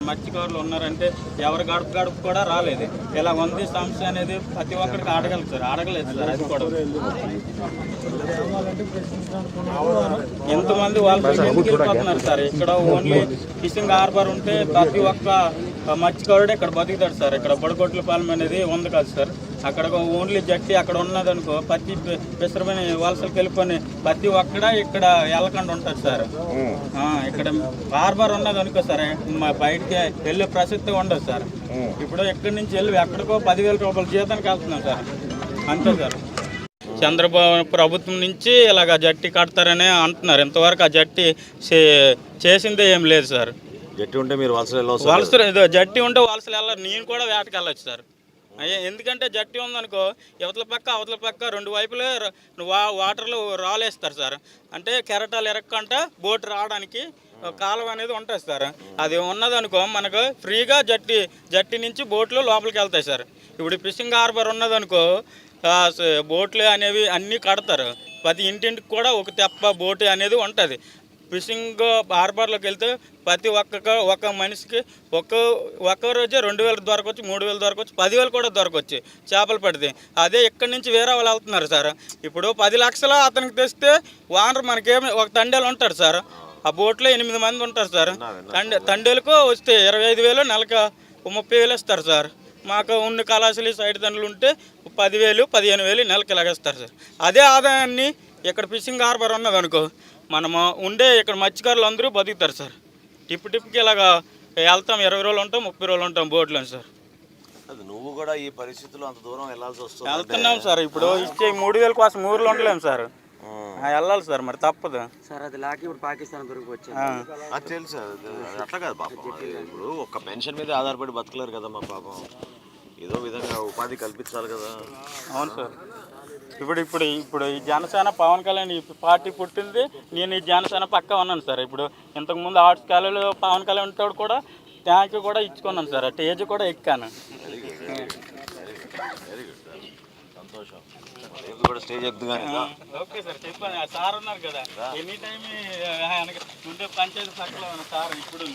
మత్స్యకారులు ఉన్నారంటే ఎవరు గడప గడప కూడా రాలేదు. ఇలా ఉంది సమస్య అనేది ప్రతి ఒక్కరికి అడగలేదు సార్. అది కూడా ఎంతమంది వాళ్ళు వెళ్ళిపోతున్నారు సార్. ఇక్కడ ఓన్లీ ఫిషింగ్ హార్బర్ ఉంటే ప్రతి ఒక్క మత్స్యకారుడు ఇక్కడ బతుకుతాడు సార్. ఇక్కడ బొడగొట్లపాలెం అనేది ఉంది కదా సార్. అక్కడ ఓన్లీ జట్టి అక్కడ ఉన్నదనుకో ప్రతి పిసరమైన వలసలకు వెళ్ళిపోయి ప్రతి ఒక్కడ ఇక్కడ వెళ్ళకుండా ఉంటారు సార్. ఇక్కడ హార్బర్ ఉన్నదనుకో సార్ బయటికి వెళ్ళే ప్రసక్తి ఉండదు సార్. ఇప్పుడు ఎక్కడి నుంచి వెళ్ళి ఎక్కడికో 10,000 రూపాయల జీతానికి వెళ్తున్నాం సార్. అంతే సార్. చంద్రబాబు ప్రభుత్వం నుంచి ఇలాగ జట్టి కడతారని అంటున్నారు. ఇంతవరకు ఆ జట్టి చేసిందే ఏం లేదు సార్. జట్టి ఉంటే మీరు వలసలు జట్టి ఉంటే వలసలు వెళ్ళారు. నేను కూడా వేటకి వెళ్ళొచ్చు సార్. ఎందుకంటే జట్టి ఉందనుకో అవతల పక్క 2 వైపులే వాటర్లు రాలేస్తారు సార్. అంటే కెరటాలు ఎరక్కంట బోట్ రావడానికి కాలం అనేది ఉంటుంది సార్. అది ఉన్నదనుకో మనకు ఫ్రీగా జట్టి నుంచి బోట్లు లోపలికి వెళ్తాయి సార్. ఇప్పుడు ఫిషింగ్ హార్బర్ ఉన్నదనుకో బోట్లు అనేవి అన్నీ కడతారు. ప్రతి ఇంటింటికి కూడా ఒక తెప్ప బోటు అనేది ఉంటుంది. ఫిషింగ్ హార్బర్లోకి వెళ్తే ప్రతి ఒక్క మనిషికి ఒక్క రోజే 2,000 దొరకవచ్చు, 3,000 దొరకవచ్చు, 10,000 కూడా దొరకవచ్చు చేపలు పడితే. అదే ఇక్కడి నుంచి వేరే వాళ్ళు వెళ్తున్నారు సార్. ఇప్పుడు 10 లక్షలు అతనికి తెస్తే ఓనర్ మనకేమి ఒక తండేలు ఉంటాడు సార్. ఆ బోట్లో 8 మంది ఉంటారు సార్. తండేలకు వస్తే 25,000, నెలకు 30,000 ఇస్తారు సార్. మాకు ఉన్న కళాశాల సైడ్ తండ్రులు ఉంటే 10,000, 15,000 నెలకి ఇలాగేస్తారు సార్. అదే ఆదాయాన్ని ఇక్కడ ఫిషింగ్ హార్బర్ ఉన్నదనుకో మనము ఉండే ఇక్కడ మత్స్యకారులు అందరూ బతుకుతారు సార్. టిప్పుకి ఇలాగా వెళ్తాం, 20 రోజులు ఉంటాం, 30 రోజులు ఉంటాం బోట్లో సార్. నువ్వు కూడా ఈ పరిస్థితుల్లో అంత దూరం వెళ్ళాల్సి వస్తుంది. వెళ్తున్నాం సార్. ఇప్పుడు ఇచ్చే 3,000 కోసం ఊర్లో ఉండలేము సార్. వెళ్ళాలి సార్, మరి తప్పదు సార్. అది లాకి ఇప్పుడు పాకిస్తాన్ దొరికి వచ్చాను. అది తెలుసు. అట్లా కాదు పాపం. ఇప్పుడు ఒక్క పెన్షన్ మీద ఆధారపడి బతకలేరు కదా మా పాపం. ఏదో విధంగా ఉపాధి కల్పించాలి కదా. అవును సార్. ఇప్పుడు ఈ జనసేన పవన్ కళ్యాణ్ ఈ పార్టీ పుట్టింది. నేను ఈ జనసేన పక్కా ఉన్నాను సార్. ఇప్పుడు ఇంతకుముందు ఆర్ట్స్ కాలేజీలో పవన్ కళ్యాణ్ ఉంటాడు కూడా ట్యాంక్ కూడా ఇచ్చుకున్నాను సార్. స్టేజ్ కూడా ఎక్కాను. సంతోషం. కూడా స్టేజ్ ఎక్కుతాను. ఓకే సార్, చెప్పాను. సార్ ఉన్నారు కదా ఎనీ టైం ఉంటే పంచాయతీ పక్కన సార్ ఇప్పుడు